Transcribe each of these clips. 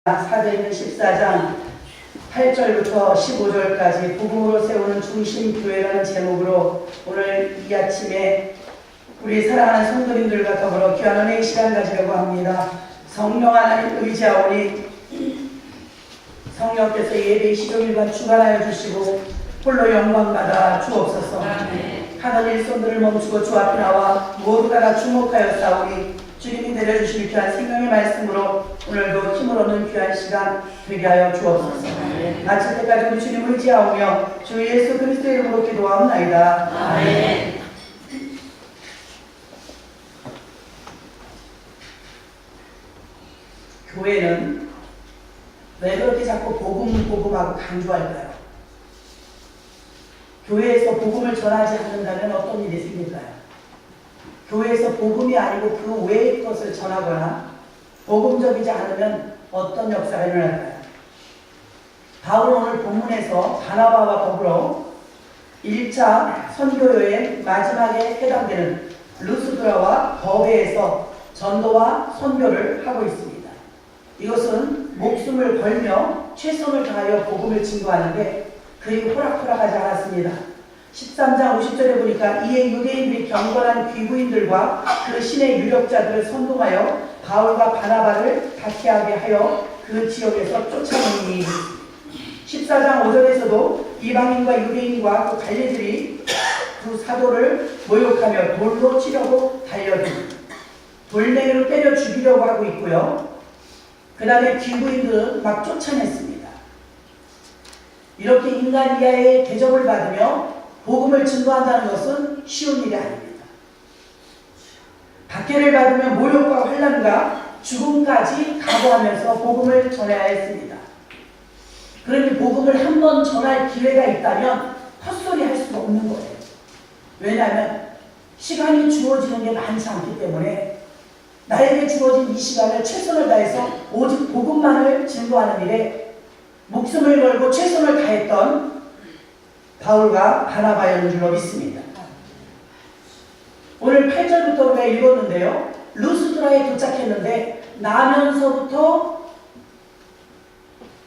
사도행전 14장 8절부터 15절까지 복음으로 세우는 중심교회라는 제목으로 오늘 이 아침에 우리 사랑하는 성도님들과 더불어 귀한 은혜의 시간 가지려고 합니다. 성령 하나님 의지하오니 성령께서 예배의 시종일관 주관하여 주시고 홀로 영광받아 주옵소서. 하던 일손들을 멈추고 주 앞에 나와 모두가 다 주목하여 싸우니 주님이 내려주실 귀한 생명의 말씀으로 오늘도 힘을 얻는 귀한 시간 되게 하여 주옵소서. 마칠 때까지 우리 주님을 의지하오며 주 예수 그리스도의 이름으로 기도하옵나이다. 아멘. 교회는 왜 그렇게 자꾸 복음하고 강조할까요? 교회에서 복음을 전하지 않는다면 어떤 일이 생길까요? 교회에서 복음이 아니고 그 외의 것을 전하거나 복음적이지 않으면 어떤 역사가 일어날까요? 바울은 오늘 본문에서 바나바와 더불어 1차 선교여행 마지막에 해당되는 루스드라와 더베에서 전도와 선교를 하고 있습니다. 이것은 목숨을 걸며 최선을 다하여 복음을 증거하는데 그리 호락호락하지 않았습니다. 13장 50절에 보니까 이에 유대인들이 경건한 귀부인들과 그 신의 유력자들을 선동하여 바울과 바나바를 박해하게 하여 그 지역에서 쫓아내니 14장 5절에서도 이방인과 유대인과 그 관리들이 두 사도를 모욕하며 돌로 치려고 달려들고 돌멩이로 때려 죽이려고 하고 있고요. 그 다음에 귀부인들은 막 쫓아냈습니다. 이렇게 인간 이하의 대접을 받으며 복음을 증거한다는 것은 쉬운 일이 아닙니다. 박해를 받으며 모욕과 환난과 죽음까지 각오하면서 복음을 전해야 했습니다. 그러니 복음을 한 번 전할 기회가 있다면 헛소리 할 수가 없는 거예요. 왜냐하면 시간이 주어지는 게 많지 않기 때문에 나에게 주어진 이 시간을 최선을 다해서 오직 복음만을 증거하는 일에 목숨을 걸고 최선을 다했던 바울과 바나바였는 줄로 믿습니다. 오늘 8절부터 우리가 읽었는데요. 루스드라에 도착했는데 나면서부터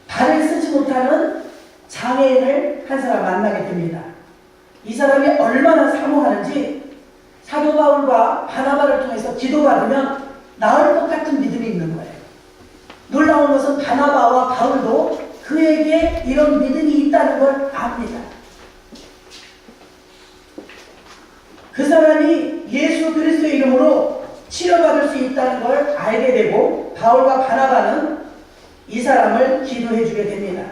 발을 쓰지 못하는 장애인을 한 사람 만나게 됩니다. 이 사람이 얼마나 사모하는지 사도 바울과 바나바를 통해서 기도받으면 나을 것 같은 믿음이 있는 거예요. 놀라운 것은 바나바와 바울도 그에게 이런 믿음이 있다는 걸 압니다. 그 사람이 예수 그리스도의 이름으로 치료받을 수 있다는 걸 알게 되고 바울과 바나바는 이 사람을 기도해 주게 됩니다.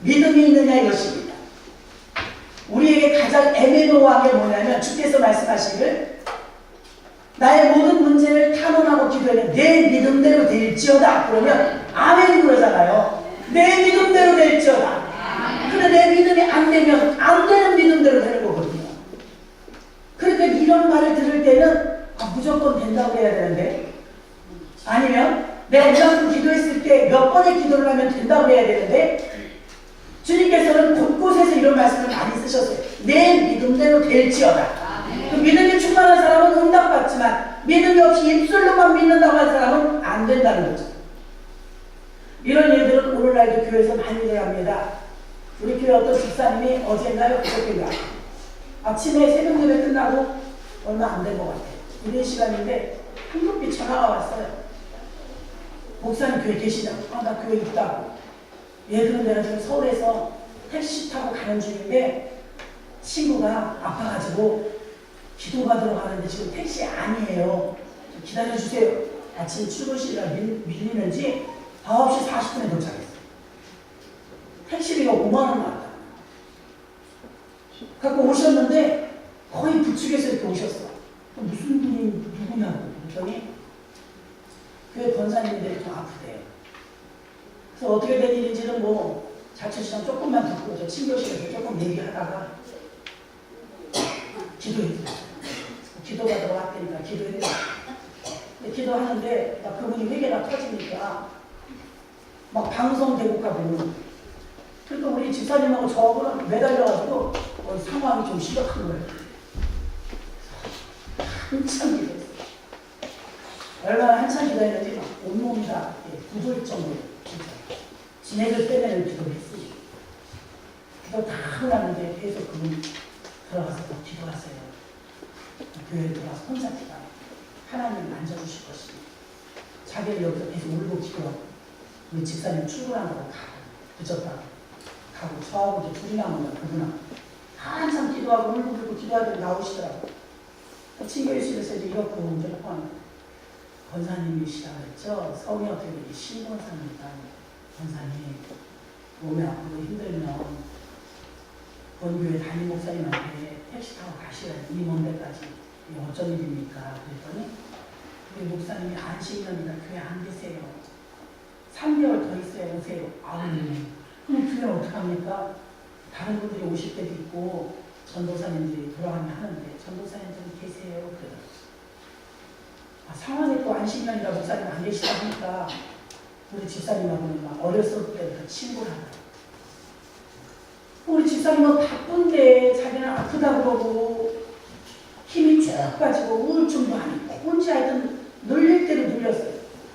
믿음이 있느냐 이것입니다. 우리에게 가장 애매모호한 게 뭐냐면 주께서 말씀하시길 나의 모든 문제를 탄원하고 기도해 내 믿음대로 될지어다 그러면 아멘 그러잖아요. 내 믿음대로 될지어다. 근데 내 믿음이 안 되면 안 되는 믿음대로 되는 거거든요. 그러니까 이런 말을 들을 때는 무조건 된다고 해야 되는데 아니면 내가 이만큼 기도했을 때 몇 번의 기도를 하면 된다고 해야 되는데 주님께서는 곳곳에서 이런 말씀을 많이 쓰셨어요. 내 믿음대로 될지어다. 그 믿음이 충만한 사람은 응답받지만 믿음이 없이 입술로만 믿는다고 한 사람은 안 된다는 거죠. 이런 일들은 오늘날도 교회에서 많이 일어납니다. 우리 교회 어떤 집사님이 어제인가요? 그저께인가 아침에 새벽 예배 끝나고 얼마 안 된 것 같아요. 이런 시간인데 한국비 전화가 왔어요. 목사님 교회 계시냐고. 나 교회 있다고. 그럼 내가 지금 서울에서 택시 타고 가는 중인데 친구가 아파가지고 기도받으러 가는데 지금 택시 아니에요. 좀 기다려주세요. 아침 출근시기가 밀리는지 9시 40분에 도착했어요. 택시비가 5만 원 나왔다. 갖고 오셨는데 거의 부축해서 이렇게 오셨어. 무슨 분이 누구냐고 그랬더니 교회 권사님들이 좀 아프대요. 그래서 어떻게 된 일인지는 뭐 자초지장 조금만 듣고 저 친교실에서 조금 얘기하다가 기도했어요. 기도받으러 왔다니까 기도했어요. 기도하는데 막 그분이 회개가 터지니까 막 방송 대국하고 그러니까 우리 집사님하고 저하고는 매달려가지고 상황이 좀 심각한 거예요. 한참 기도했어요. 얼마나 한참 기도했는지 막 온몸이 다 굳을 정도로 진짜 진액을 빼내는 기도를 했으니 기도 다 하고 났는데 계속 그분 들어가서 또 기도하세요. 교회에 들어가서 혼자 기도하고 하나님 만져주실 것입니다. 자기는 여기서 계속 울고 기도하고 우리 집사님 출근한다고 가고 늦었다고 가고 저하고 이제 둘이 나오면 그분하고 한참 기도하고 울고 기도하더니 나오시더라고. 친교회실에서 이제 이렇게 이제 권사님이시라고 했죠. 성이 어떻게 되게 신권사입니다. 권사님 몸이 아프고 힘들면 본교회 담임 목사님한테 택시 타고 가시라니 이 먼 데까지 어쩐 일입니까? 그랬더니 우리 목사님이 안식년이라 교회 안 계세요. 3개월 더 있어야 오세요. 아버님 그럼 교회 어떡합니까? 다른 분들이 오실 때도 있고 전도사님들이 돌아가면 하는데 전도사님들은 계세요. 그래요. 상황에 또 안식년이라 목사님 안 계시다 하니까 우리 집사님하고는 막 어렸을 때부터 친구를 하더라고요. 우리 집사님은 바쁜데 자기는 아프다 그러고 힘이 쭉 빠지고 우울증도 아니고 혼자 하여튼 눌릴 대로 눌렸어요.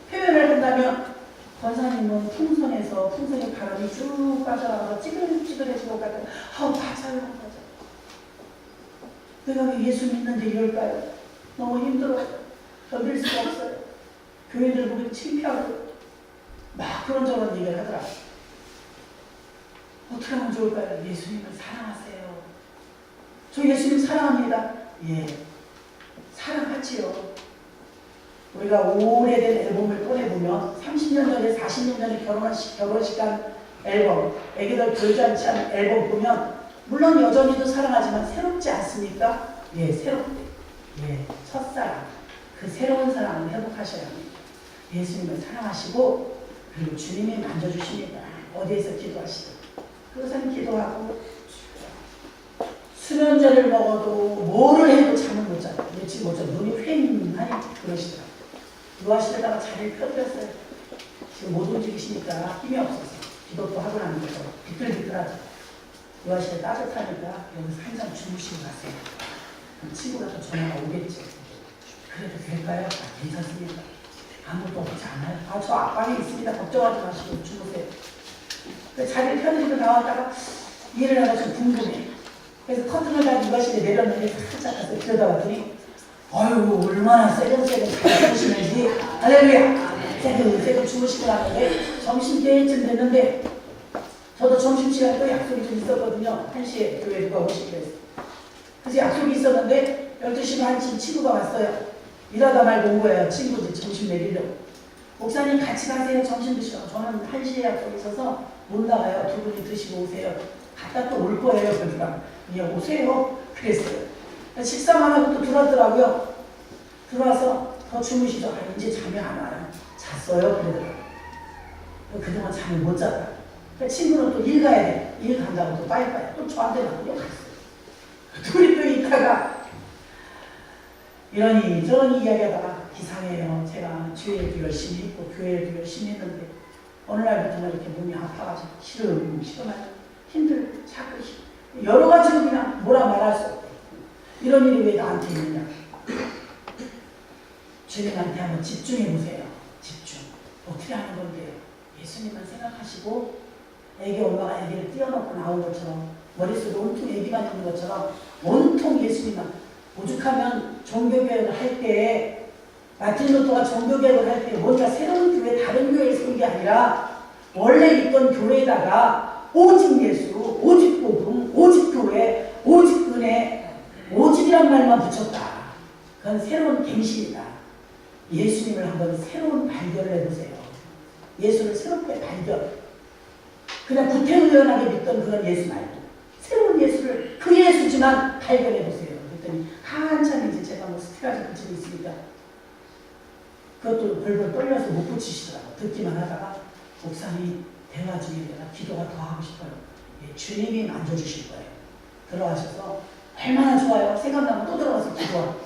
표현을 한다면 권사님은 풍선에 바람이 쭉 빠져나가서 찌글찌글해지고 가더니 맞아요. 내가 왜 예수 믿는데 이럴까요? 너무 힘들어요. 견딜 수가 없어요. 교회들 보기 창피하고 막 그런저런 얘기를 하더라고요. 어떻게 하면 좋을까요? 예수님을 사랑하세요. 저 예수님 사랑합니다. 예, 사랑하지요. 우리가 오래된 앨범을 꺼내보면 30년 전에 40년 전에 결혼식한 앨범, 애기들 돌잔치 한 앨범 보면 물론 여전히도 사랑하지만 새롭지 않습니까? 예, 새롭대. 예, 첫사랑. 그 새로운 사랑을 회복하셔야 합니다. 예수님을 사랑하시고 그리고 주님이 만져주십니다. 어디에서 기도하시든 그것은 기도하고 수면제를 먹어도 뭐를 해도 잠을 못 자요. 며칠 못 자요. 눈이 휑하니 그러시더라고요. 요하시다가 자리를 펴드렸어요. 지금 못 움직이시니까 힘이 없어서 기도도 하고 나는 거죠. 비틀비틀하죠. 요하시다 따뜻하니까 여기서 한참 주무시고 가세요. 그럼 친구가 또 전화가 오겠죠. 그래도 될까요? 괜찮습니다. 아무것도 없지 않아요. 저 앞방에 있습니다. 걱정하지 마시고 주무세요. 자리를 펴드리고 나왔다가 일을 하다 좀 궁금해. 그래서 커튼을 다 이과실에 내렸는데 살짝 가서 들여다봤더니 아유 얼마나 세금세금 잘 주무시는지 할렐루야. 세금 주무시고 나는데 점심때쯤 됐는데 저도 점심시간에 또 약속이 좀 있었거든요. 1시에 교회 누가 오시기로 했어요. 그래서 약속이 있었는데 12시 반쯤 친구가 왔어요. 일하다 말고 온 거예요. 친구들 점심 내리려고. 목사님 같이 가세요. 점심 드시라고. 저는 1시에 약속이 있어서 못 나가요. 두 분이 드시고 오세요. 갔다 또 올 거예요. 그러니까 오세요. 그랬어요. 식사만 하고 또 들어왔더라고요. 들어와서 더 주무시죠. 이제 잠이 안 와요. 잤어요. 그러더라고요. 그동안 잠을 못 잤다. 친구는 또 일 가야 돼. 일 간다고 또 빠이빠이 또 저한테 나오고 갔어요. 둘이 또 있다가 이러니 저러니 이야기하다가 이상해요. 제가 주일도 열심히 했고 교회도 열심히 했는데 어느 날부터 이렇게 몸이 아파가지고 시름하고 자꾸 여러 가지로 그냥 뭐라 말할 수 없대. 이런 일이 왜 나한테 있느냐. 주님한테 한번 집중해 보세요. 집중. 어떻게 하는 건데요? 예수님만 생각하시고 애기 엄마가 애기를 띄워놓고 나온 것처럼 머릿속에 온통 애기만 있는 것처럼 온통 예수님만. 오죽하면 종교개혁을 할 때 마틴 루터가 종교개혁을 할 때 뭔가 새로운 교회 다른 교회를 세운 게 아니라 원래 있던 교회에다가 오직 예수, 오직 복음, 오직 교회, 오직 은혜, 오직이란 말만 붙였다. 그건 새로운 갱신이다. 예수님을 한번 새로운 발견을 해보세요. 예수를 새롭게 발견. 그냥 구태의연하게 믿던 그런 예수 말고 새로운 예수를 그 예수지만 발견해보세요. 그랬더니 한참 이제 제가 뭐 스티라지 붙이고 있으니까 그것도 벌벌 떨려서 못 붙이시더라고요. 듣기만 하다가 목사님 대화 중에 내가 기도가 더 하고 싶어요. 예, 주님이 만져주실 거예요. 들어가셔서 얼마나 좋아요. 생각나면 또 들어가서 기도하고.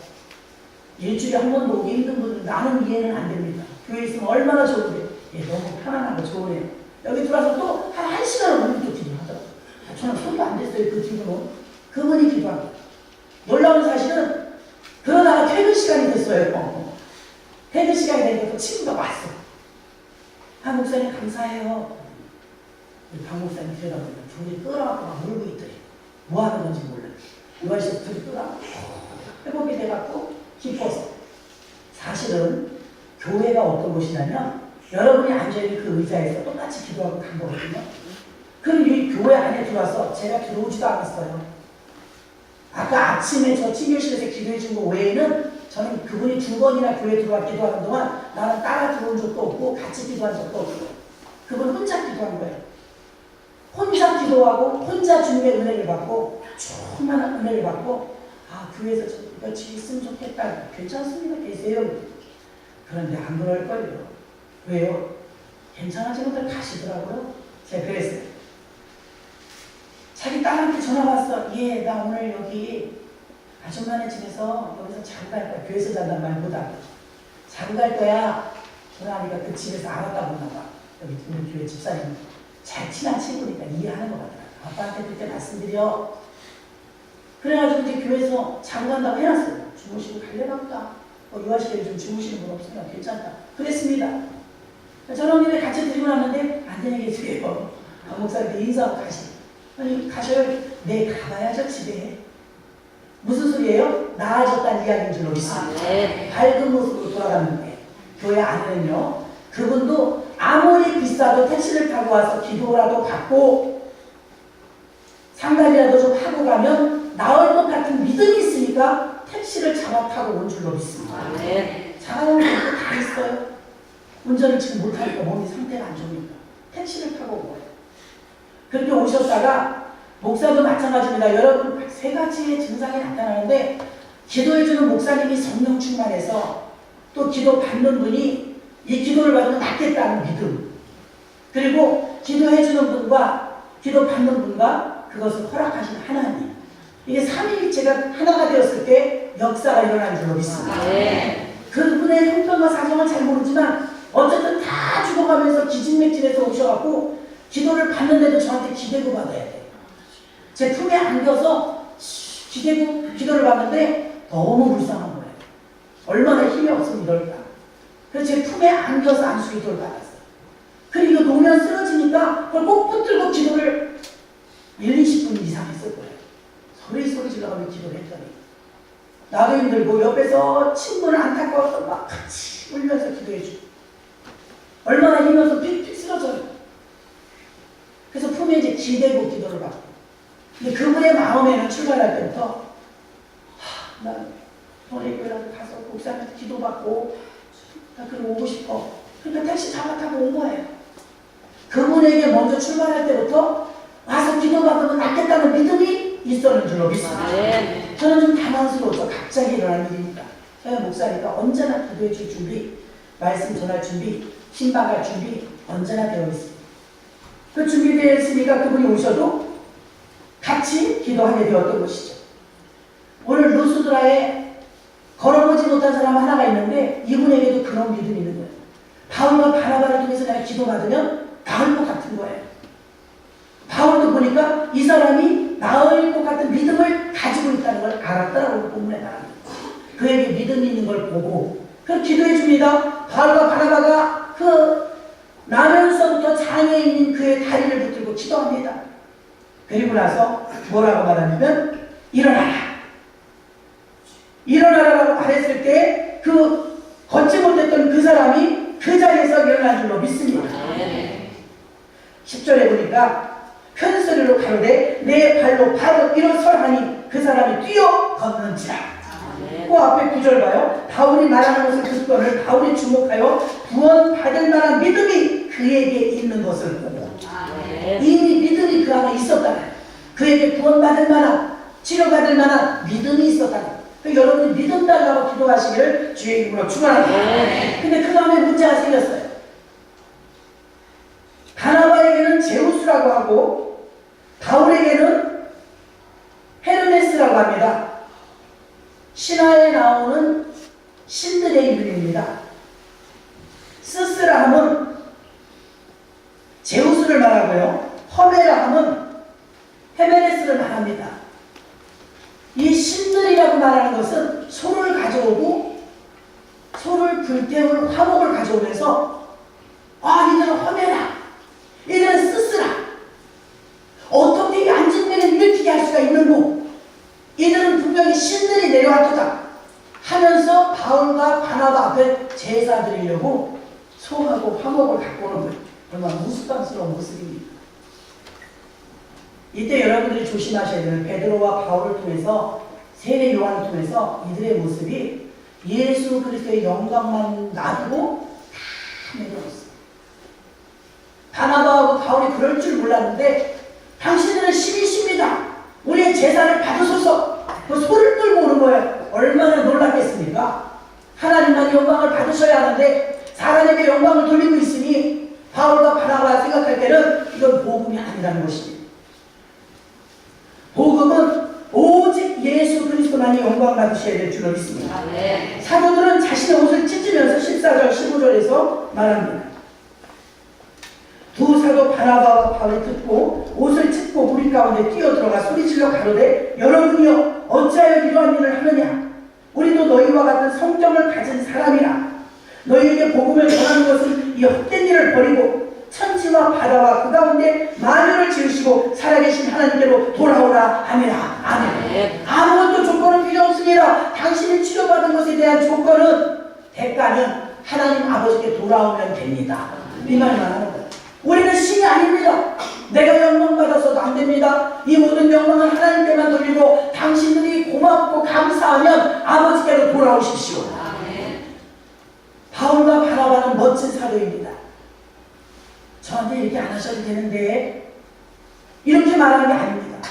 일주일에 한 번도 오기 힘든 분들은 나는 이해는 안 됩니다. 교회에 있으면 얼마나 좋은데. 예, 너무 편안하고 좋으네요. 여기 들어와서 또 한 1시간을 오늘 또 기도하더라고요. 저는 손도 안 됐어요. 그 뒤로는. 그분이 기도합니다. 놀라운 사실은 그러다가 퇴근 시간이 됐어요. 퇴근 시간이 아, 목사님 감사해요. 박 목사님 들여다보니까 둘이 끌어갖고 막 울고 있더래. 뭐 하는 건지 몰라. 유아시에서 둘이 끌어갖고 회복이 돼갖고 기뻐서. 사실은 교회가 어떤 곳이냐면 여러분이 앉아있는 그 의자에서 똑같이 기도하고 간 거거든요. 그럼 이 교회 안에 들어와서 제가 들어오지도 않았어요. 아까 아침에 저 친교실에서 기도해 준 거 외에는 저는 그분이 2번이나 교회 들어와 기도하는 동안 나는 따라 들어온 적도 없고 같이 기도한 적도 없고 그분 혼자 기도한 거예요. 혼자 기도하고 혼자 주님의 은혜를 받고 충만한 은혜를 받고 아 교회에서 저 며칠 있으면 좋겠다. 괜찮습니다. 계세요. 그런데 안 그럴걸요. 왜요? 괜찮아진 분들 가시더라고요. 제가 그랬어요. 자기 딸한테 전화 왔어. 예, 나 오늘 여기 아줌마네 집에서 여기서 자고 갈 거야. 교회에서 잔단 말보다 자고 갈 거야. 전화하니까 그 집에서 알았다 보나 봐. 여기 있는 교회 집사님 잘 친한 친구니까 이해하는 것 같더라. 아빠한테 그때 말씀드려. 그래가지고 이제 교회에서 자고 간다고 해놨어요. 주무시고 갈래나 보다. 유아시에 좀 주무시는 분 없으면 괜찮다. 그랬습니다. 저녁에 같이 드리고 났는데 안되는 게 집에요. 박 목사님께 인사하고 가시. 아니 가셔요. 네 가봐야죠 집에. 무슨 소리예요? 나아졌다는 이야기인 줄로 믿습니다. 밝은 모습으로 돌아가는 거예요. 교회 안에는요. 그분도 아무리 비싸도 택시를 타고 와서 기도라도 받고 상담이라도 좀 하고 가면 나을 것 같은 믿음이 있으니까 택시를 잡아 타고 온 줄로 믿습니다. 잘하는 분도 다 있어요. 운전을 지금 못하니까 몸이 상태가 안 좋으니까 택시를 타고 온 거예요. 그렇게 오셨다가 목사도 마찬가지입니다. 여러분 3가지의 증상이 나타나는데 기도해주는 목사님이 성령 충만해서 또 기도 받는 분이 이 기도를 받으면 낫겠다는 믿음 그리고 기도해주는 분과 기도 받는 분과 그것을 허락하신 하나님 이게 삼위일체가 하나가 되었을 때 역사가 일어나는 줄로 믿습니다. 그분의 형편과 사정은 잘 모르지만 어쨌든 다 죽어가면서 기진맥진해서 오셔갖고 기도를 받는데도 저한테 기대고 받아야 돼요. 제 품에 안겨서 기대고 기도를 받는데 너무 불쌍한 거예요. 얼마나 힘이 없으면 이럴까. 그래서 제 품에 안겨서 안수 기도를 받았어요. 그리고 놓으면 쓰러지니까 그걸 꼭 붙들고 기도를 20분 이상 했을 거예요. 소리 질러가며 기도를 했더니 나도 힘들고 옆에서 친구는 안타까워서 막 같이 울면서 기도해주고 얼마나 힘이 없어서 픽픽 쓰러져요. 그래서 품에 이제 기대고 기도를 받고 근데 그분의 마음에는 출발할 때부터 나 너네교회라도 가서 목사님한테 기도받고 나 그럼 오고 싶어. 그러니까 택시 잡아타고 온 거예요. 그분에게 먼저 출발할 때부터 와서 기도받으면 낫겠다는 믿음이 있었는 줄로 믿습니다. 저는 좀 당황스러워서 갑자기 일어난 일이니까 저희 목사니까 언제나 기도해 줄 준비, 말씀 전할 준비, 신방갈 준비 언제나 되어 있습니다. 그 준비되어 있으니까 그분이 오셔도 같이 기도하게 되었던 것이죠. 오늘 루스드라에 걸어보지 못한 사람 하나가 있는데 이분에게도 그런 믿음이 있는 거예요. 바울과 바나바를 통해서 내가 기도받으면 나을 것 같은 거예요. 바울도 보니까 이 사람이 나을 것 같은 믿음을 가지고 있다는 걸 알았다라고 본문에 나옵니다. 그에게 믿음이 있는 걸 보고 그 기도해 줍니다. 바울과 바나바가 그 나면서부터 장애에 있는 그의 다리를 붙들고 기도합니다. 그리고 나서 뭐라고 말하냐면 일어나라라고 말했을 때 그 걷지 못했던 그 사람이 그 자리에서 일어난 줄로 믿습니다. 10절에 보니까 큰 소리로 가로되 내 발로 바로 일어서라니 그 사람이 뛰어 걷는지라. 그 앞에 9절 봐요. 바울이 말하는 것을 듣고는 바울이 주목하여 구원받을 만한 믿음이 그에게 있는 것을 보고 이미 믿음이 그 안에 있었다는 그에게 구원받을 만한 치료받을 만한 믿음이 있었다는 여러분이 믿음 달라고 기도하시기를 주의 이름으로 축원합니다. 근데 그 다음에 문제가 생겼어요. 바나바에게는 제우스라고 하고 바울에게는 헤르메스라고 합니다. 신화에 나오는 신들의 이름입니다. 스스라 함은 제우스를 말하고요. 허메라 함은 헤메네스를 말합니다. 이 신들이라고 말하는 것은 소를 가져오고 소를 불태울 화목을 가져오면서 이들은 제사 드리려고 소하고 화목을 갖고 오는 거예요. 얼마나 우스꽝스러운 모습입니다. 이때 여러분들이 조심하셔야 되는 베드로와 바울을 통해서 세례 요한을 통해서 이들의 모습이 예수 그리스도의 영광만 놔두고 다 내려왔어요. 바나바하고 바울이 그럴 줄 몰랐는데 당신들은 신이십니다. 우리의 제사를 받으소서. 그 소리를 끌고 오는 거예요. 얼마나 놀랐겠습니까? 하나님만 영광을 받으셔야 하는데 사람에게 영광을 돌리고 있으니 바울과 바나바가 생각할 때는 이건 복음이 아니라는 것입니다. 복음은 오직 예수 그리스도만이 영광 받으셔야 될 줄로 믿습니다. 사도들은 자신의 옷을 찢으면서 14절 15절에서 말합니다. 두 사도 바나바와 바울이 듣고 옷을 찢고 무리 가운데 뛰어들어가 소리질러 가로되 여러분이여 어찌하여 이러한 일을 하느냐. 우리도 너희와 같은 성정을 가진 사람이라. 너희에게 복음을 전하는 것은 이 헛된 일을 버리고 천지와 바다와 그 가운데 만유를 지으시고 살아계신 하나님께로 돌아오라 하니라. 아멘. 아무것도 조건은 필요 없습니다. 당신이 치료받은 것에 대한 조건은, 대가는 하나님 아버지께 돌아오면 됩니다. 이 말만 하는 거예요. 우리는 신이 아닙니다. 내가 영광 받아서도 안 됩니다. 이 모든 영광을 하나님께만 돌리고 당신들이 고맙고 감사하면 아버지께로 돌아오십시오. 바울과 바나바는 멋진 사도입니다. 저한테 이렇게 안 하셔도 되는데 이렇게 말하는 게 아닙니다.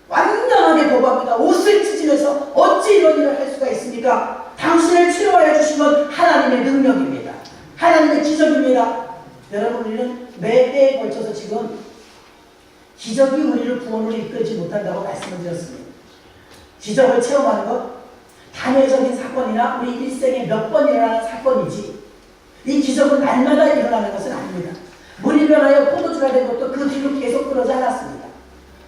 완전하게 거부합니다. 옷을 찢으면서 어찌 이런 일을 할 수가 있습니까? 당신을 치료하여 주신 건 하나님의 능력입니다. 하나님의 기적입니다. 여러분, 우리는 매 해에 걸쳐서 지금 기적이 우리를 구원으로 이끌지 못한다고 말씀을 드렸습니다. 기적을 체험하는 것, 단회적인 사건이나 우리 일생에 몇 번 일어나는 사건이지 이 기적은 날마다 일어나는 것은 아닙니다. 물이 변하여 포도주가 된 것도 그 뒤로 계속 그러지 않았습니다.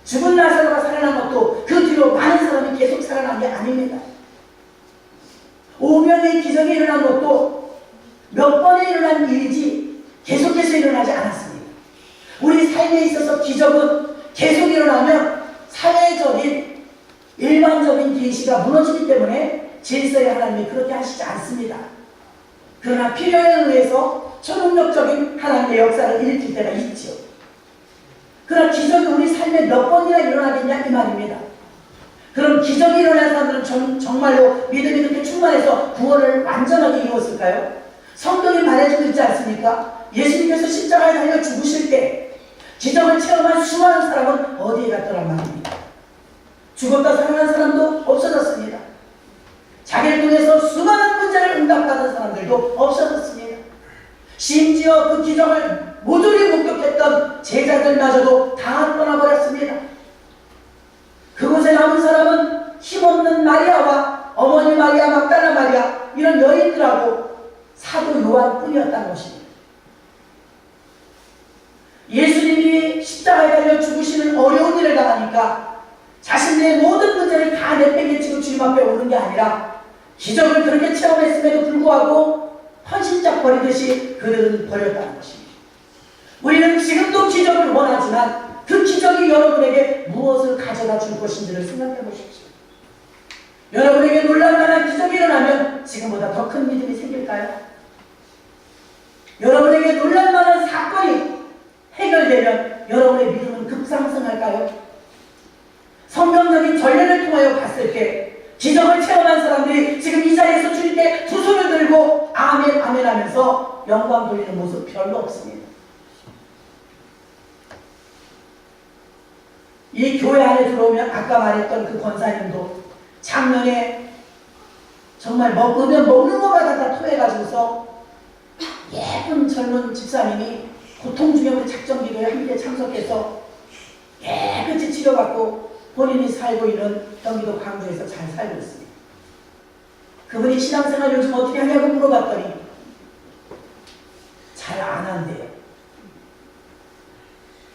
죽은 나사로가 살아난 것도 그 뒤로 많은 사람이 계속 살아난 게 아닙니다. 오병이의 기적이 일어난 것도 몇 번에 일어난 일이지 계속해서 일어나지 않았습니다. 우리 삶에 있어서 기적은 계속 일어나면 사회적인 일반적인 계시가 무너지기 때문에 질서의 하나님이 그렇게 하시지 않습니다. 그러나 필요에 의해서 초능력적인 하나님의 역사를 일으킬 때가 있죠. 그러나 기적이 우리 삶에 몇 번이나 일어나겠냐 이 말입니다. 그럼 기적이 일어난 사람들은 정말로 믿음이 그렇게 충만해서 구원을 완전하게 이루었을까요? 성경이 말해주고 있지 않습니까? 예수님께서 십자가에 달려 죽으실 때 기적을 체험한 수많은 사람은 어디에 갔더란 말입니다. 죽었다 살아난 사람도 없어졌습니다. 자기를 통해서 수많은 문제를 응답받은 사람들도 없어졌습니다. 심지어 그 기적을 모조리 목격했던 제자들마저도 다 떠나버렸습니다. 그곳에 남은 사람은 힘없는 마리아와 어머니 마리아, 막달라 마리아 이런 여인들하고 사도 요한뿐이었다는 것입니다. 예수님이 십자가에 달려 죽으시는 어려운 일을 당하니까 자신의 모든 문제를 다 내팽개치고 주님 앞에 오는 게 아니라 기적을 그렇게 체험했음에도 불구하고 헌신짝 버리듯이 그들은 버렸다는 것입니다. 우리는 지금도 기적을 원하지만 그 기적이 여러분에게 무엇을 가져다 줄 것인지를 생각해 보십시오. 여러분에게 놀랄만한 기적이 일어나면 지금보다 더 큰 믿음이 생길까요? 여러분에게 놀랄만한 사건이 해결되면 여러분의 믿음은 급상승할까요? 성경적인 전례를 통하여 봤을 때 기적을 체험한 사람들이 지금 이 자리에서 주님께 두 손을 들고 아멘 아멘 하면서 영광 돌리는 모습 별로 없습니다. 이 교회 안에 들어오면 아까 말했던 그 권사님도 작년에 정말 먹으면 먹는 것마다 다 토해가지고서 예쁜 젊은 집사님이 고통 중에 우리 작정기도에 함께 참석해서 깨끗이 치료받고 본인이 살고 있는 경기도 광주에서 잘 살고 있습니다. 그분이 신앙생활 요즘 어떻게 하냐고 물어봤더니 잘 안 한대요.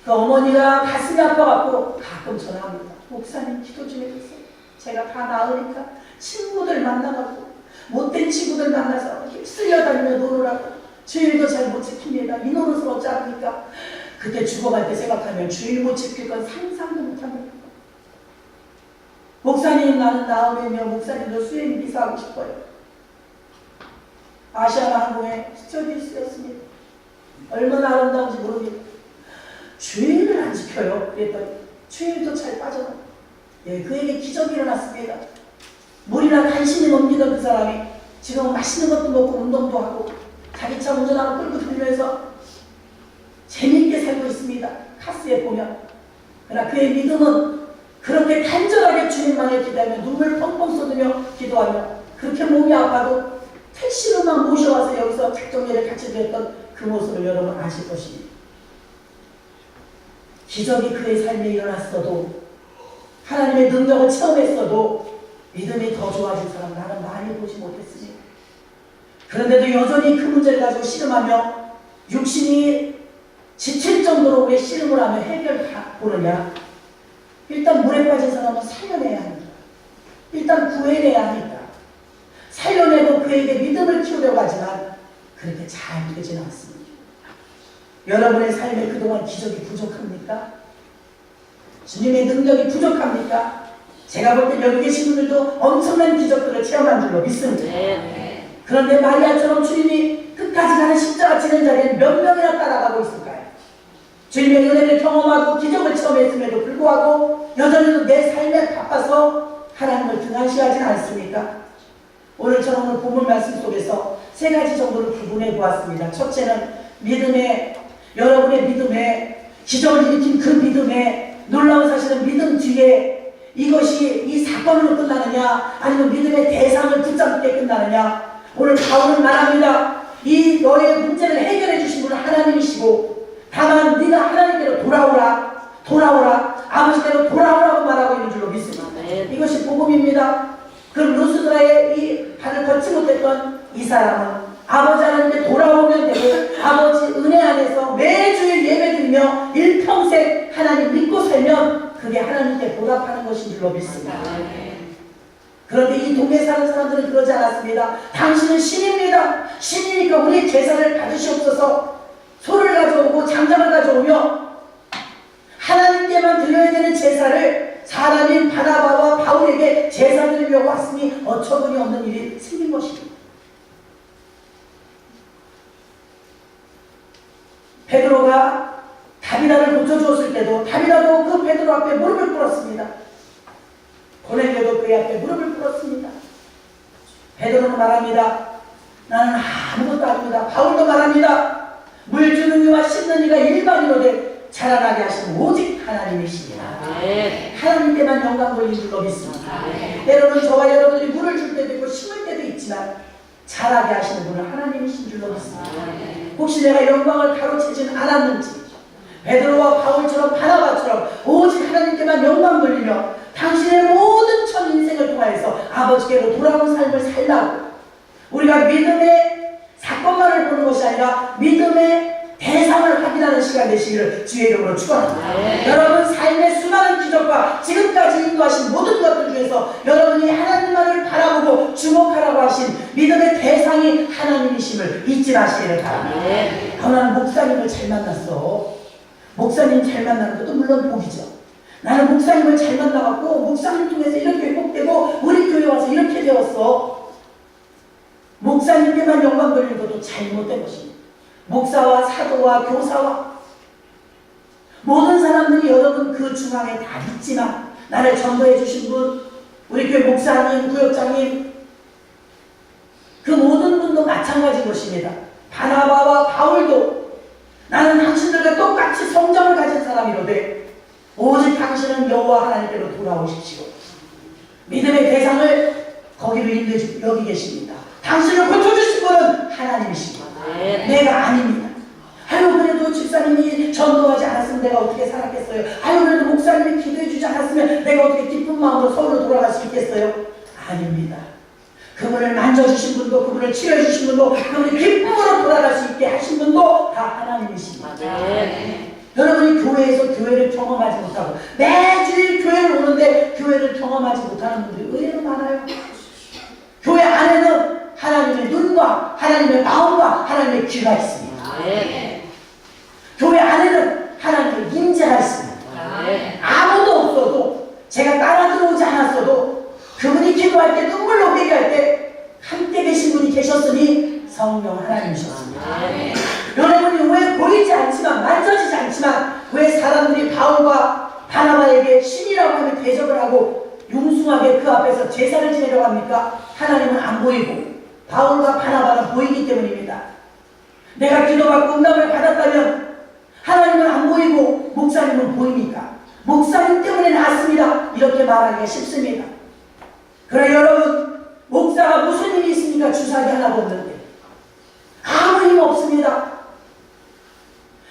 그 어머니가 가슴이 아파갖고 가끔 전화합니다. 목사님 기도 좀 해주세요. 제가 다 나으니까 친구들 만나갖고 못된 친구들 만나서 휩쓸려 다니며 노느라고 주일도 잘 못 지킵니다. 이 노릇을 어찌합니까? 그때 죽어갈 때 생각하면 주일 못 지킬 건 상상도 못합니다. 목사님 나는 나으면요 목사님도 수행 미사하고 싶어요. 아시아나 항공의 스튜어디스였습니다. 얼마나 아름다운지 모릅니다. 주의를 안 지켜요. 그랬더니 주의도 잘 빠져나. 예, 그에게 기적이 일어났습니다. 물이나 간신히 넘기던 그 사람이 지금은 맛있는 것도 먹고 운동도 하고 자기 차 운전하고 끌고 다니면서 재미있게 살고 있습니다. 카스에 보면. 그러나 그의 믿음은 그렇게 간절하게 주님만을 기도하며 눈물 펑펑 쏟으며 기도하며 그렇게 몸이 아파도 택시로만 모셔와서 여기서 작정예를 같이 드렸던 그 모습을 여러분 아실 것입니다. 기적이 그의 삶에 일어났어도 하나님의 능력을 체험했어도 믿음이 더 좋아진 사람 나는 많이 보지 못했으니 그런데도 여전히 그 문제를 가지고 씨름하며 육신이 지칠 정도로 왜 씨름을 하며 해결을 보느냐. 일단 물에 빠진 사람은 살려내야 합니다. 일단 구해내야 합니다. 살려내고 그에게 믿음을 키우려고 하지만 그렇게 잘 되지는 않습니다. 여러분의 삶에 그동안 기적이 부족합니까? 주님의 능력이 부족합니까? 제가 볼 때 여기 계신 분들도 엄청난 기적들을 체험한 줄로 믿습니다. 그런데 마리아처럼 주님이 끝까지 가는 십자가 지는 자리에 몇 명이나 따라가고 있을까요? 주님의 은혜를 경험하고 기적을 체험했음에도 불구하고 여전히도 내 삶에 바빠서 하나님을 등한시하진 않습니까? 오늘처럼 오늘 본문 말씀 속에서 세 가지 정도를 구분해 보았습니다. 첫째는 여러분의 믿음에 기적을 일으킨 그 믿음에 놀라운 사실은 믿음 뒤에 이것이 이 사건으로 끝나느냐 아니면 믿음의 대상을 붙잡게 끝나느냐. 오늘 바울은 말합니다. 이 너의 문제를 해결해 주신 분은 하나님이시고 다만 네가 하나님께로 돌아오라 아버지께로 돌아오라고 말하고 있는 줄로 믿습니다. 이것이 복음입니다. 그럼 루스드라의 이 발을 걷지 못했던 이 사람은 아버지 하나님께 돌아오면 되고 아버지 은혜 안에서 매주일 예배드리며 일평생 하나님 믿고 살면 그게 하나님께 보답하는 것인 줄로 믿습니다. 그런데 이 동네에 사는 사람들은 그러지 않았습니다. 당신은 신입니다. 신이니까 우리 제사를 받으시옵소서. 소를 가져오고 장작을 가져오며 하나님께만 드려야 되는 제사를 사람인 바나바와 바울에게 제사 드리려고 왔으니 어처구니 없는 일이 생긴 것입니다. 베드로가 다비다를 고쳐주었을 때도 다비다도 그 베드로 앞에 무릎을 꿇었습니다. 고넬료도 그의 앞에 무릎을 꿇었습니다. 베드로는 말합니다. 나는 아무것도 아닙니다. 바울도 말합니다. 물 주는 이와 씻는 이가 일반인으로 자라나게 하시는 오직 하나님이십니다. 하나님께만 영광 돌린 줄로 믿습니다. 때로는 저와 여러분들이 물을 줄 때도 있고 심을 때도 있지만 자라게 하시는 분은 하나님이신 줄로 믿습니다. 혹시 내가 영광을 가로채지는 않았는지 베드로와 바울처럼 바나바처럼 오직 하나님께만 영광 돌리며 당신의 모든 전 인생을 통하여서 아버지께로 돌아온 삶을 살라고 우리가 믿음의 사건만을 보는 것이 아니라 믿음의 대상을 확인하는 시간 되시기를 주의 이름으로 축원합니다. 여러분 삶의 수많은 기적과 지금까지 인도하신 모든 것들 중에서 여러분이 하나님만을 바라보고 주목하라고 하신 믿음의 대상이 하나님이심을 잊지 마시기를 바랍니다. 나는 목사님을 잘 만났어. 목사님 잘 만나는 것도 물론 복이죠. 나는 목사님을 잘 만나갖고 목사님 통해서 이렇게 회복되고 우리 교회 와서 이렇게 되었어. 목사님께만 영광 돌리는 것도 잘못된 것입니다. 목사와 사도와 교사와 모든 사람들이 여러분 그 중앙에 다 있지만 나를 전도해 주신 분, 우리 교회 목사님, 구역장님 그 모든 분도 마찬가지인 것입니다. 바나바와 바울도 나는 당신들과 똑같이 성정을 가진 사람이로되 오직 당신은 여호와 하나님께로 돌아오십시오. 믿음의 대상을 거기로 인도해 여기 계십니다. 당신을 고쳐주신 분은 하나님이십니다. 내가 아닙니다. 아유 그래도 집사님이 전도하지 않았으면 내가 어떻게 살았겠어요. 아유 그래도 목사님이 기도해 주지 않았으면 내가 어떻게 기쁜 마음으로 서울로 돌아갈 수 있겠어요. 아닙니다. 그분을 만져주신 분도 그분을 치료해주신 분도 그분이 기쁨으로 돌아갈 수 있게 하신 분도 다 하나님이십니다. 여러분이 교회에서 교회를 경험하지 못하고 매주일 교회를 오는데 교회를 경험하지 못하는 분들이 의외로 많아요. 교회 안에는 하나님의 눈과 하나님의 마음과 하나님의 귀가 있습니다. 교회 안에는 하나님의 임재가 있습니다. 아무도 없어도 제가 따라 들어오지 않았어도 그분이 기도할 때 눈물로 회개할 때 함께 계신 분이 계셨으니 보이지 않지만, 만져지지 않지만 왜 사람들이 바울과 바나바에게 신이라고 하면 대접을 하고 융숭하게 그 앞에서 제사를 지내려고 합니까? 하나님은 안 보이고 바울과 바나바는 보이기 때문입니다. 내가 기도받고 응답을 받았다면 하나님은 안 보이고 목사님은 보입니까? 목사님 때문에 낫습니다. 이렇게 말하기가 쉽습니다. 그러나 여러분, 목사가 무슨 힘이 있습니까? 주사기 하나도 없는데 아무 힘 없습니다.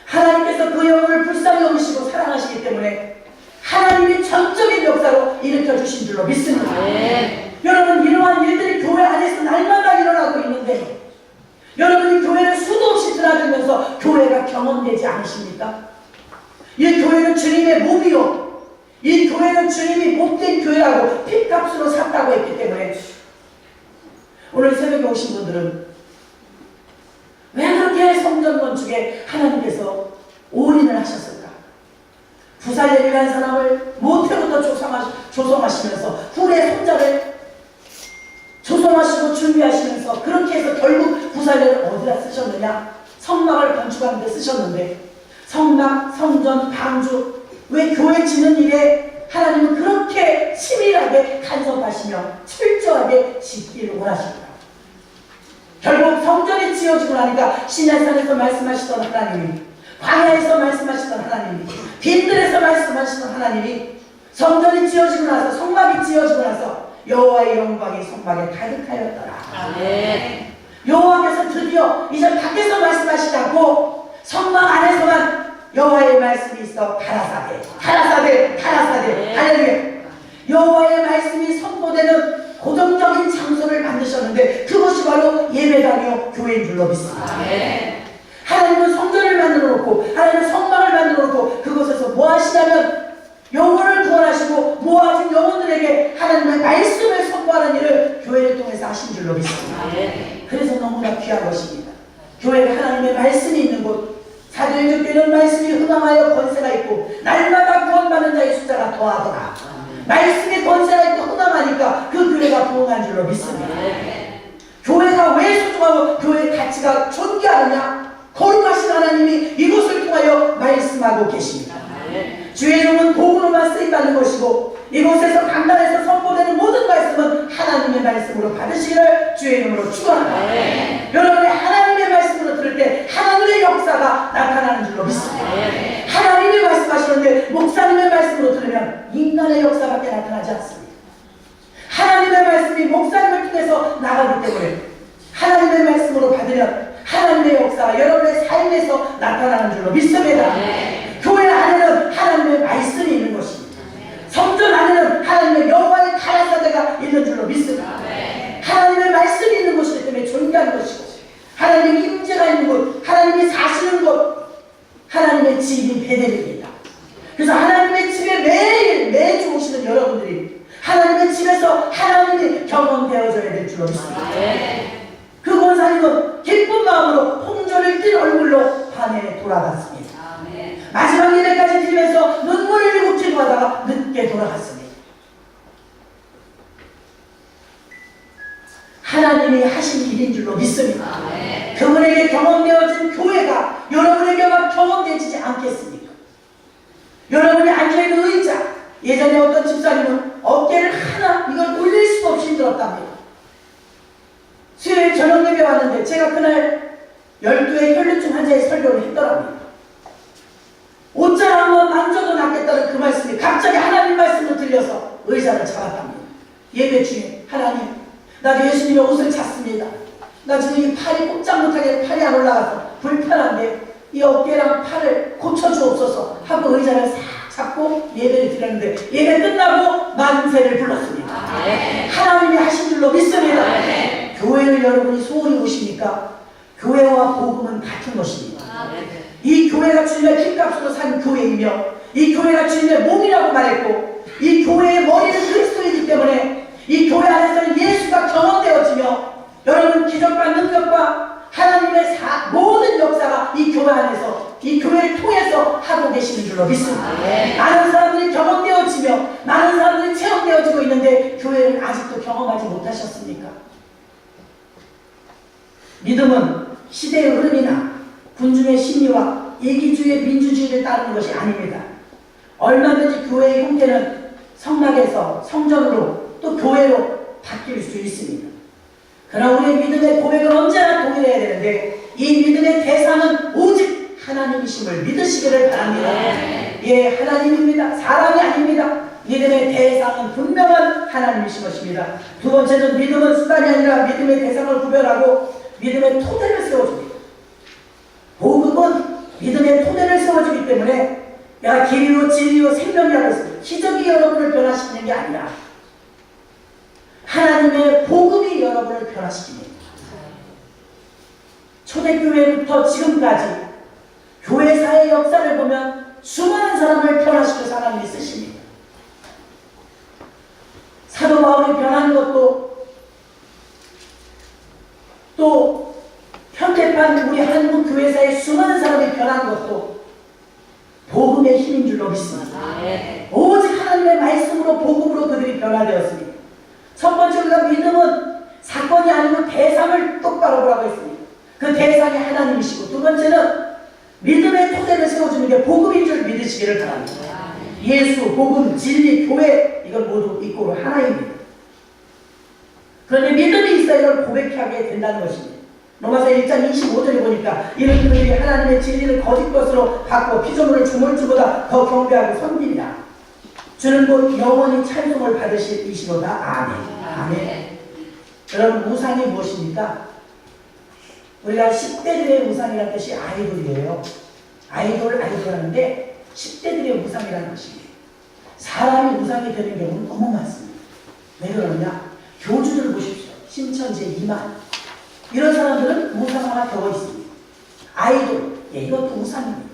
하나님께서 그 영혼을 불쌍히 여기시고 사랑하시기 때문에 하나님이 전적인 역사로 일으켜 주신 줄로 믿습니다. 여러분, 이러한 일들이 교회 안에서 날마다 일어나고 있는데 여러분이 교회를 수도 없이 드나들면서 교회가 경험되지 않으십니까? 이 교회는 주님의 몸이요, 이 교회는 주님이 못된 교회라고 핏값으로 샀다고 했기 때문에 오늘 새벽에 오신 분들은 왜 그렇게 성전 건축에 하나님께서 올인을 하셨을까? 부살레리라는 사람을 모태부터 조성하시면서 후에 손자를 조성하시고 준비하시면서 그렇게 해서 결국 부살레를 어디다 쓰셨느냐? 성막을 건축하는 데 쓰셨는데 성막, 성전, 방주, 왜 교회 짓는 일에 하나님은 그렇게 치밀하게 간섭하시며 철저하게 짓기를 원하십니다. 결국 성전이 지어지고 나니까 시내산에서 말씀하시던 하나님이, 광야에서 말씀하시던 하나님이, 빈들에서 말씀하시던 하나님이 성전이 지어지고 나서, 성막이 지어지고 나서 여호와의 영광이 성막에 가득하였더라. 여호와께서 드디어 이제 밖에서 말씀하시지 않고 성막 안에서만 여호와의 말씀이 있어 가라사대, 가라사대, 가라사대. 할렐루야. 여호와의 말씀이 선포되는 고정적인 장소를 만드셨는데 그것이 바로 예배당이요 교회인 줄로 믿습니다. 하나님은 성전을 만들어 놓고 하나님은 성막을 만들어 놓고 그곳에서 뭐 하시냐면 영혼을 구원하시고 모아진 영혼들에게 하나님의 말씀을 선포하는 일을 교회를 통해서 하신 줄로 믿습니다. 그래서 너무나 귀한 것입니다. 교회가 하나님의 말씀이 있는 곳, 사도행전 교회는 말씀이 흥함하여 권세가 있고 날마다 구원받는 자의 숫자가 더하더라. 말씀의 권세가 있고 흥함하니까 그 교회가 부흥한 줄로 믿습니다. 교회가 왜 소중하고 교회의 가치가 존귀하느냐? 거룩하신 하나님이 이곳을 통하여 말씀하고 계십니다. 주의 이름은 복음으로만 쓰임받는 것이고 이곳에서 강단에서 선포되는 모든 말씀은 하나님의 말씀으로 받으시기를 주의 이름으로 축원합니다. 여러분이 하나님의 말씀으로 들을 때 하나님의 역사가 나타나는 줄로 믿습니다. 하나님이 말씀하시는데 목사님의 말씀으로 들으면 인간의 역사밖에 나타나지 않습니다. 하나님의 말씀이 목사님을 통해서 나가기 때문에 하나님의 말씀으로 받으면 하나님의 역사가 여러분의 삶에서 나타나는 줄로 믿습니다. 교회 안에는 하나님의 말씀이 있는 것입니다. 성전 안에는 하나님의 여호와의 가라사대가 있는 줄로 믿습니다. 하나님의 말씀이 있는 곳이기 때문에 존귀한 것이고 하나님의 임재가 있는 곳, 하나님이 사시는 곳, 하나님의 집이 베델입니다. 그래서 하나님의 집에 매주 오시는 여러분들이 하나님의 집에서 하나님이 경험되어져야 될 줄로 믿습니다. 그 권사님은 기쁜 마음으로 홍조를 띤 얼굴로 반에 돌아갔습니다. 마지막 예배까지 드리면서 눈물을 흘리고 기도하다가 늦게 돌아갔습니다. 하나님이 하신 일인 줄로 믿습니다. 그분에게 경험되어진 교회가 여러분에게만 경험되지 않겠습니까? 여러분이 앉아있는 의자, 예전에 어떤 집사님은 어깨를 하나 이걸 올릴 수가 없이 힘들었답니다. 수요일 저녁 예배 왔는데 제가 그날 12회 혈류증 환자의 설교를 했더랍니다. 옷자를 한번 만져도 낫겠다는 그 말씀이 갑자기 하나님 말씀으로 들려서 의자를 잡았답니다. 예배 중에 하나님, 나도 예수님의 옷을 찼습니다. 나 지금 이 팔이 꼼짝 못하게 팔이 안 올라가서 불편한데 이 어깨랑 팔을 고쳐주옵소서 하고 의자를 싹 잡고 예배를 드렸는데 예배 끝나고 만세를 불렀습니다. 하나님이 하신 줄로 믿습니다. 교회를 여러분이 소홀히 오십니까? 교회와 복음은 같은 것입니다. 이 교회가 주님의 핏값으로 산 교회이며 이 교회가 주님의 몸이라고 말했고 이 교회의 머리는 그리스도이기 때문에 이 교회 안에서는 예수가 경험되어지며 여러분 기적과 능력과 하나님의 모든 역사가 이 교회 안에서 이 교회를 통해서 하고 계시는 줄로 믿습니다. 많은 사람들이 경험되어지며 많은 사람들이 체험되어지고 있는데 교회를 아직도 경험하지 못하셨습니까? 믿음은 시대의 흐름이나 군중의 심리와 이기주의 민주주의를 따르는 것이 아닙니다. 얼마든지 교회의 형태는 성막에서 성전으로 또 교회로 바뀔 수 있습니다. 그러나 우리의 믿음의 고백은 언제나 동일해야 되는데 이 믿음의 대상은 오직 하나님이심을 믿으시기를 바랍니다. 예, 하나님입니다. 사람이 아닙니다. 믿음의 대상은 분명한 하나님이신 것입니다. 두 번째는 믿음은 수단이 아니라 믿음의 대상을 구별하고 믿음의 토대를 세워줍니다. 복음은 믿음의 토대를 세워주기 때문에 내가 길이요 진리요 생명이라고 했습니다. 기적이 여러분을 변화시키는 게 아니라 하나님의 복음이 여러분을 변화시킵니다. 초대교회부터 지금까지 교회사의 역사를 보면 수많은 사람을 변화시켜서 하나님이 쓰십니다. 사도 바울이 변한 것도 또 현대판 우리 한국 교회사의 수많은 사람이 변한 것도 복음의 힘인 줄로 믿습니다. 오직 하나님의 말씀으로 복음으로 그들이 변화되었습니다. 첫 번째 우리가 믿음은 사건이 아니고 대상을 똑바로 보라고 했습니다. 그 대상이 하나님이시고 두 번째는 믿음의 토대를 세워주는 게 복음인 줄 믿으시기를 바랍니다. 예수, 복음, 진리, 교회 이걸 모두 이꼬로 하나입니다. 그런데 믿음이 있어야 이걸 고백하게 된다는 것입니다. 로마서 1장 25절에 보니까 이런 그들이 하나님의 진리를 거짓 것으로 바꿔 피조물을 주물주보다 더 경배하고 섬깁니다. 주는 곧 영원히 찬송을 받으실 이시로다. 아멘. 아멘. 여러분 우상이 무엇입니까? 우리가 10대들의 우상이라는 뜻이 아이돌이에요. 아이돌 하는데 10대들의 우상이라는 것입니다. 사람이 우상이 되는 경우는 너무 많습니다. 왜 그러느냐? 교주들 보십시오. 신천지 2만 이런 사람들은 우상 하나 더 있습니다. 아이돌, 이것도 우상입니다.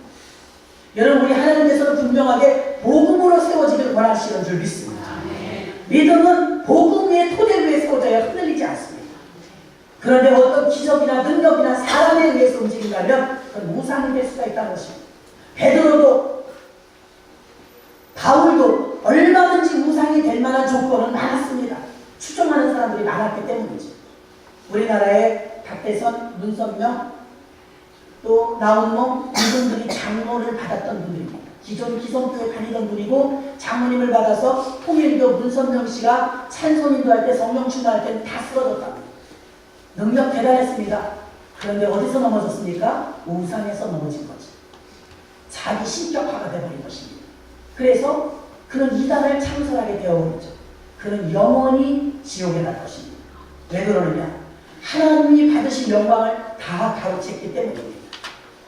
여러분 우리 하나님께서는 분명하게 복음으로 세워지기를 원하시는 줄 믿습니다. 믿음은 복음 위에 토대 위에 세워져야 흔들리지 않습니다. 그런데 어떤 기적이나 능력이나 사람에 의해서 움직인다면 그건 우상이 될 수가 있다는 것입니다. 베드로도 바울도 얼마든지 우상이 될 만한 조건은 많았습니다. 추종하는 사람들이 많았기 때문이죠. 우리나라의 박대선, 문선명, 또 나온몽 이분들이 장로를 받았던 분들입니다. 기성교회 다니던 분이고 장모님을 받아서 통일교 문선명 씨가 찬송인도할 때 성령 충만할 때는 다 쓰러졌답니다. 능력 대단했습니다. 그런데 어디서 넘어졌습니까? 우상에서 넘어진 거죠. 자기 신격화가 되어버린 것입니다. 그래서 그는 이단을 창설하게 되어버리죠. 그는 영원히 지옥에 갈 것입니다. 왜 그러느냐? 하나님이 받으신 영광을 다 가로챘기 때문입니다.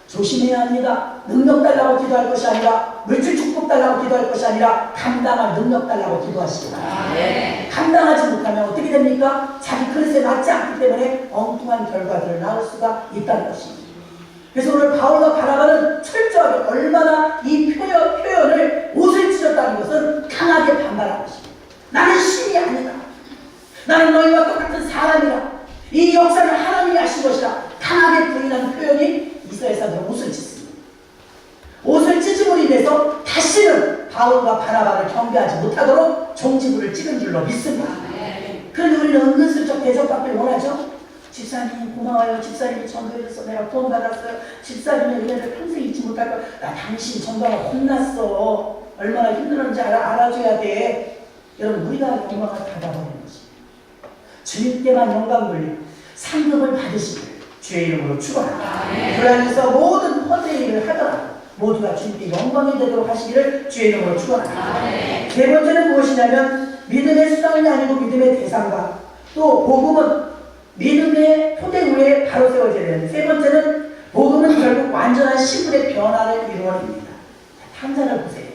조심해야 합니다. 능력 달라고 기도할 것이 아니라 물질 축복 달라고 기도할 것이 아니라 감당할 능력 달라고 기도하시기 바랍니다. 감당하지 못하면 어떻게 됩니까? 자기 그릇에 맞지 않기 때문에 엉뚱한 결과들을 낳을 수가 있다는 것입니다. 그래서 오늘 바울과 바나바는 철저하게 얼마나 이 표현을 옷을 찢었다는 것은 강하게 반발한 것입니다. 나는 신이 아니다. 나는 너희와 똑같은 사람이다. 이 역사를 하나님이 하신 것이다. 강하게 부인하는 표현이 이스라엘 사람들은 옷을 찢습니다. 옷을 찢음으로 인해서 다시는 바울과 바나바를 경배하지 못하도록 종지부를 찍은 줄로 믿습니다. 그런데 우리는 은근슬쩍 대접받기를 원하죠. 집사님 고마워요. 집사님이 전도해줘서 내가 구원 받았어요. 집사님의 은혜를 평생 잊지 못할 거야. 나 당신 전도하고 혼났어. 얼마나 힘들었는지 알아줘야 돼. 여러분 우리가 영광을 받아버리는 것입니다. 주님께만 영광 돌리고 상급을 받으시기를 주의 이름으로 축원합니다. 불안해서 모든 헛된 일을 하더라도 모두가 주님께 영광이 되도록 하시기를 주의 이름으로 축원합니다. 세 번째는 무엇이냐면 믿음의 수단이 아니고 믿음의 대상과 또 복음은 믿음의 토대 위에 바로 세워져야 되는데 세 번째는 복음은 결국 완전한 신분의 변화를 이루어냅니다. 탐사를 보세요.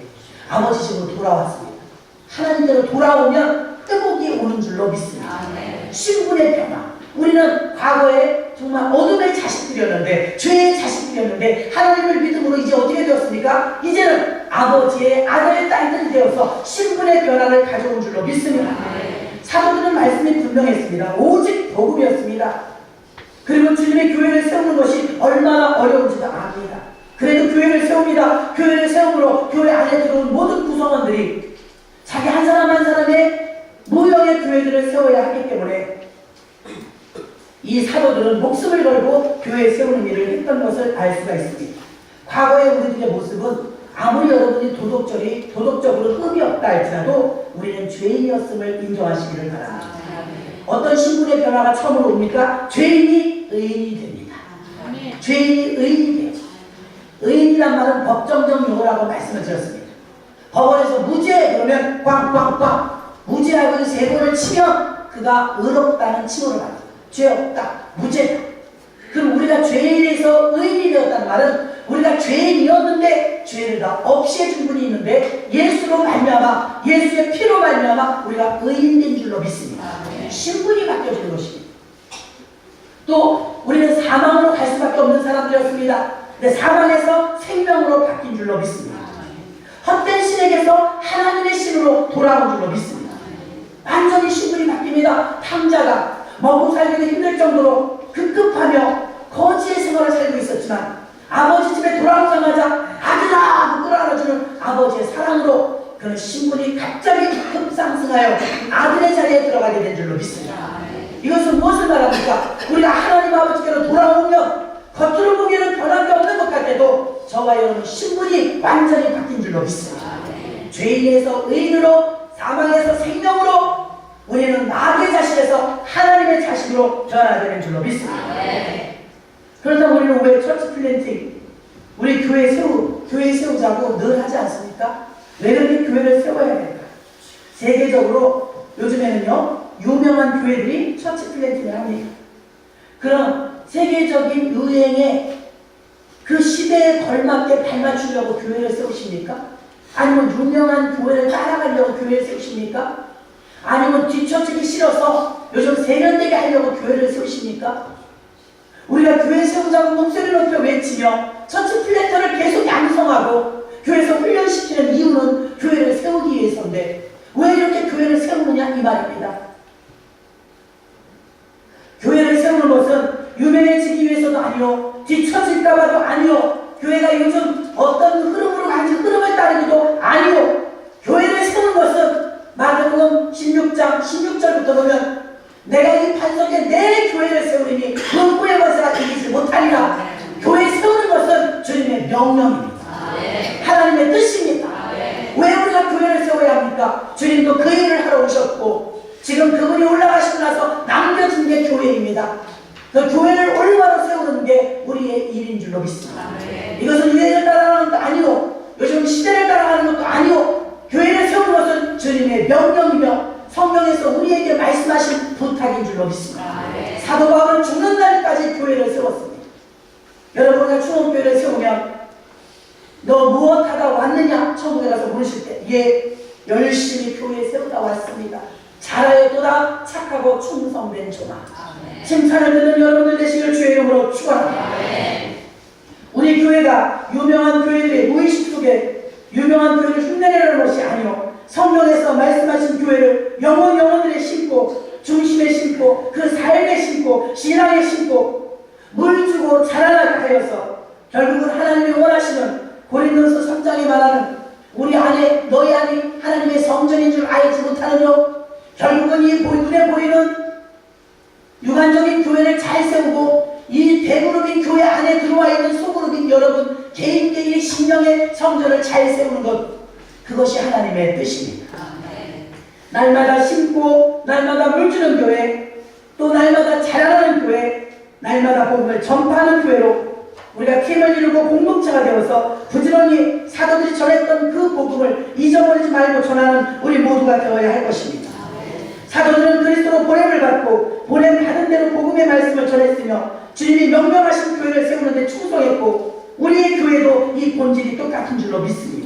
아버지 집으로 돌아왔습니다. 하나님께로 돌아오면 회복이 오는 줄로 믿습니다. 신분의 변화. 우리는 과거에 정말 어둠의 자식들이었는데 죄의 자식들이었는데 하나님을 믿음으로 이제 어떻게 되었습니까? 이제는 아버지의 아들의 딸들이 되어서 신분의 변화를 가져온 줄로 믿습니다. 사도들은 말씀이 분명했습니다. 오직 복음이었습니다. 그리고 주님의 교회를 세우는 것이 얼마나 어려운지도 압니다. 그래도 교회를 세웁니다. 교회를 세움으로 교회 안에 들어온 모든 구성원들이 자기 한 사람 한 사람의 모형의 교회들을 세워야 하기 때문에 이 사도들은 목숨을 걸고 교회 세우는 일을 했던 것을 알 수가 있습니다. 과거의 우리들의 모습은 아무리 여러분이 도덕적으로 흠이 없다 할지라도 우리는 죄인이었음을 인정하시기를 바랍니다. 어떤 신분의 변화가 처음으로 옵니까? 죄인이 의인이 됩니다. 죄인이 의인이 돼요. 의인이란 말은 법정적 용어라고 말씀을 드렸습니다. 법원에서 무죄 그러면 꽝꽝꽝 무죄라고 세 번을 치면 그가 의롭다는 칭호를 받아요. 죄 없다, 무죄다. 그럼 우리가 죄인에서 의인이 되었다는 말은 우리가 죄인이었는데 죄를 다 없이 해준 분이 있는데 예수로 말미암아 예수의 피로 말미암아 우리가 의인된 줄로 믿습니다. 신분이 바뀌어지는 것입니다. 또 우리는 사망으로 갈 수밖에 없는 사람들이었습니다. 근데 사망에서 생명으로 바뀐 줄로 믿습니다. 헛된 신에게서 하나님의 신으로 돌아온 줄로 믿습니다. 완전히 신분이 바뀝니다. 탕자가 먹고 살기도 힘들 정도로 급급하며 거지의 생활을 살고 있었지만 아버지 집에 돌아오자마자 아들아 하고 끌어안아주는 아버지의 사랑으로 그런 신분이 갑자기 급상승하여 아들의 자리에 들어가게 된 줄로 믿습니다. 이것은 무엇을 말합니까? 우리가 하나님 아버지께로 돌아오면 겉으로 보기에는 변함이 없는 것 같아도 저와 여러분 신분이 완전히 바뀐 줄로 믿습니다. 죄인에서 의인으로 사망에서 생명으로 우리는 마귀의 자식에서 하나님의 자식으로 변화되는 줄로 믿습니다. 그렇다면 우리는 왜 처치 플랜팅, 우리 교회 세우자고 늘 하지 않습니까? 왜 그렇게 교회를 세워야 될까? 세계적으로 요즘에는요 유명한 교회들이 처치 플랜팅을 합니다. 그럼 세계적인 유행에 그 시대에 걸맞게 발맞추려고 교회를 세우십니까? 아니면 유명한 교회를 따라가려고 교회를 세우십니까? 아니면 뒤처지기 싫어서 요즘 세련되게 하려고 교회를 세우십니까? 우리가 교회 세우자고 목소리를 높여 외치며 처치 플랜터를 계속 양성하고 교회에서 훈련시키는 이유는 교회를 세우기 위해서인데 왜 이렇게 교회를 세우느냐 이 말입니다. 교회를 세우는 것은 유명해지기 위해서도 아니요 뒤처질까봐도 아니요 교회가 요즘 어떤 흐름으로 가는지 흐름을 따르기도 아니요 교회를 세우는 것은 마태복음 16장 16절부터 보면 내가 이 반석에 내 교회를 세우리니 문구의 것이라 이기지 못하리라. 교회 세우는 것은 주님의 명령입니다. 하나님의 뜻입니다. 왜 우리가 교회를 세워야 합니까? 주님도 그 일을 하러 오셨고 지금 그분이 올라가시고 나서 남겨진 게 교회입니다. 그 교회를 올바로 세우는 게 우리의 일인 줄로 믿습니다. 이것은 유행을 따라가는 것도 아니고 요즘 시대를 따라가는 것도 아니고 교회를 세우는 것은 주님의 명령이며 성경에서 우리에게 말씀하신 부탁인 줄로 믿습니다. 사도 바울은 죽는 날까지 교회를 세웠습니다. 여러분이 충원교회를 세우면 너 무엇하다 왔느냐? 천국에 가서 물으실 때 예, 열심히 교회 세우다 왔습니다. 잘하였도다 착하고 충성된 종아. 칭찬을 듣는 여러분들 되시길 주의 이름으로 축원합니다. 우리 교회가 유명한 교회들의 무의식 속에 유명한 교회를 흉내내는 것이 아니요 성경에서 말씀하신 교회를 영혼들의 신고 중심에 신고 그 삶에 신고 신앙에 신고 물 주고 자라나게 하여서 결국은 하나님이 원하시는 고린도서 3장에 말하는 우리 안에 너희 안이 하나님의 성전인 줄 알지 못하느뇨. 결국은 이 눈에 보이는 육안적인 교회를 잘 세우고 이 대그룹인 교회 안에 들어와 있는 소그룹인 여러분 개인의 심령의 성전을 잘 세우는 것 그것이 하나님의 뜻입니다. 날마다 심고 날마다 물주는 교회 또 날마다 자라나는 교회 날마다 복음을 전파하는 교회로 우리가 팀을 이루고 공동체가 되어서 부지런히 사도들이 전했던 그 복음을 잊어버리지 말고 전하는 우리 모두가 되어야 할 것입니다. 사도들은 그리스도로 보냄을 받고 보냄 받은 대로 복음의 말씀을 전했으며 주님이 명령하신 교회를 세우는 데 충성했고 우리의 교회도 이 본질이 똑같은 줄로 믿습니다.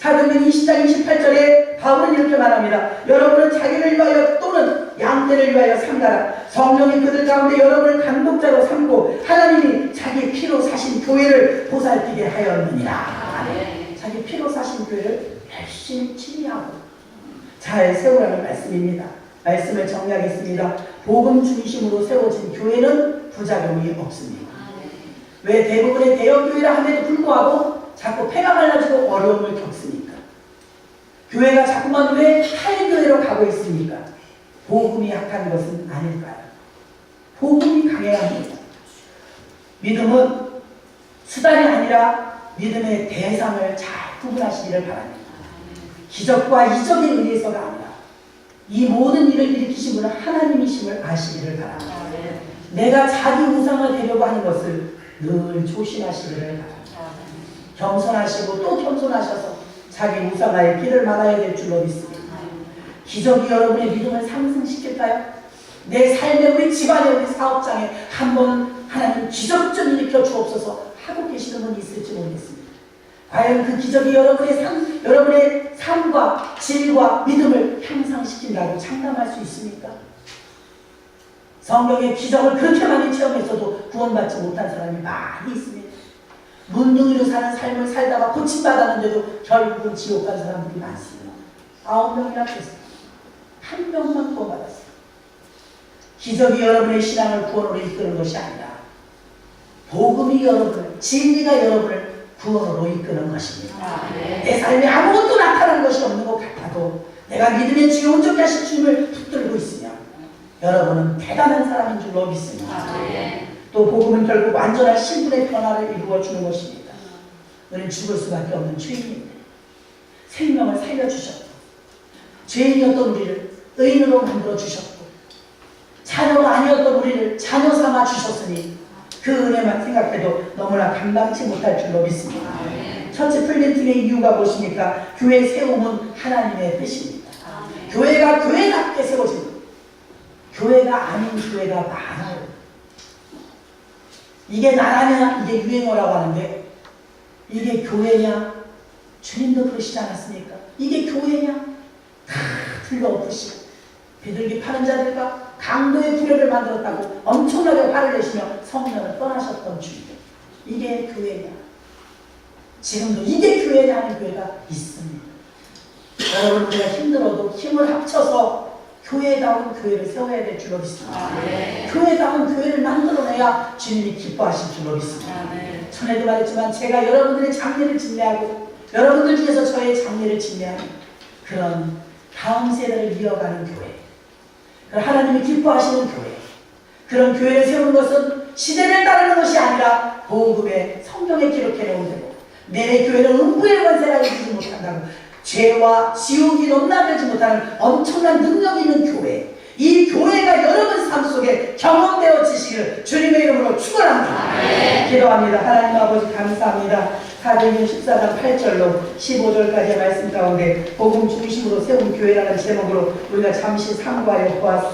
사도행전 20장 28절에 바울은 이렇게 말합니다. 여러분은 자기를 위하여 또는 양떼를 위하여 삼가라. 성령이 그들 가운데 여러분을 감독자로 삼고 하나님이 자기 피로 사신 교회를 보살피게 하였느니라. 자기 피로 사신 교회를 열심히 치리하고 잘 세우라는 말씀입니다. 말씀을 정리하겠습니다. 복음 중심으로 세워진 교회는 부작용이 없습니다. 왜 대부분의 대형 교회라 함에도 불구하고 자꾸 폐가 갈라지고 어려움을 겪습니까? 교회가 자꾸만 왜 할인교회로 가고 있습니까? 복음이 약한 것은 아닐까요? 복음이 강해야 합니다. 믿음은 수단이 아니라 믿음의 대상을 잘 구분하시기를 바랍니다. 기적과 이적에 의해서가 아니라 이 모든 일을 일으키신 분은 하나님이심을 아시기를 바랍니다. 내가 자기 우상을 되려고 하는 것을 늘 조심하시기를 바랍니다. 겸손하시고 또 겸손하셔서 자기 우상화의 길을 막아야 될 줄로 믿습니다. 기적이 여러분의 믿음을 상승시킬까요? 내 삶에, 우리 집안에, 우리 사업장에 한번 하나님 기적 좀 일으켜 주옵소서 하고 계시는 분이 있을지 모르겠습니다. 과연 그 기적이 여러분의 삶과 질과 믿음을 향상시킨다고 장담할 수 있습니까? 성경의 기적을 그렇게 많이 체험했어도 구원받지 못한 사람이 많이 있습니다. 문둥이로 사는 삶을 살다가 고침받았는데도 결국은 지옥 간 사람들이 많습니다. 9명이나 됐습니다. 1명만 구원받았어요. 기적이 여러분의 신앙을 구원으로 이끄는 것이 아니라 복음이 여러분을, 진리가 여러분을 구원으로 이끄는 것입니다. 내 삶에 아무것도 나타난 것이 없는 것 같아도 내가 믿음의 주여 온전히 하신 주님을 붙들고 있으면 여러분은 대단한 사람인 줄로 믿습니다. 또 복음은 결국 완전한 신분의 변화를 이루어 주는 것입니다. 우리는 죽을 수밖에 없는 죄인인데 생명을 살려주셨고 죄인이었던 우리를 의인으로 만들어 주셨고 자녀가 아니었던 우리를 자녀 삼아 주셨으니 그 은혜만 생각해도 너무나 감당치 못할 줄로 믿습니다. 첫째 플랜팅의 이유가 무엇입니까? 교회 세움은 하나님의 뜻입니다. 교회가 교회답게 세워집니다. 교회가 아닌 교회가 많아요. 이게 나라냐, 이게 유행어라고 하는데 이게 교회냐? 주님도 그러시지 않았습니까? 이게 교회냐? 다 들러엎으시고 비둘기 파는 자들과 강도의 구려를 만들었다고 엄청나게 화를 내시며 성령을 떠나셨던 주님들, 이게 교회냐? 지금도 이게 교회냐 하는 교회가 있습니다. 여러분, 우리가 힘들어도 힘을 합쳐서 교회다운 교회를 세워야 될 줄로 믿습니다. 교회다운 교회를 만들어내야 주님이 기뻐하실 줄로 믿습니다. 전에도 말했지만 제가 여러분들의 장례를 집례하고 여러분들 중에서 저의 장례를 집례하는 그런 다음 세대를 이어가는 교회, 하나님이 기뻐하시는 교회, 그런 교회를 세우는 것은 시대를 따르는 것이 아니라 복음의 성경에 기록해놓은 대로 내 교회는 음부의 권세가 이기지 못한다고 죄와 지옥이 넘나들지 못하는 엄청난 능력 있는 교회, 이 교회가 여러분 삶 속에 경험되어지시기를 주님의 이름으로 축원합니다. 기도합니다. 하나님 아버지 감사합니다. 사도행전 14장 8절로 15절까지의 말씀 가운데 복음 중심으로 세운 교회라는 제목으로 우리가 잠시 상고하여 보았습니다.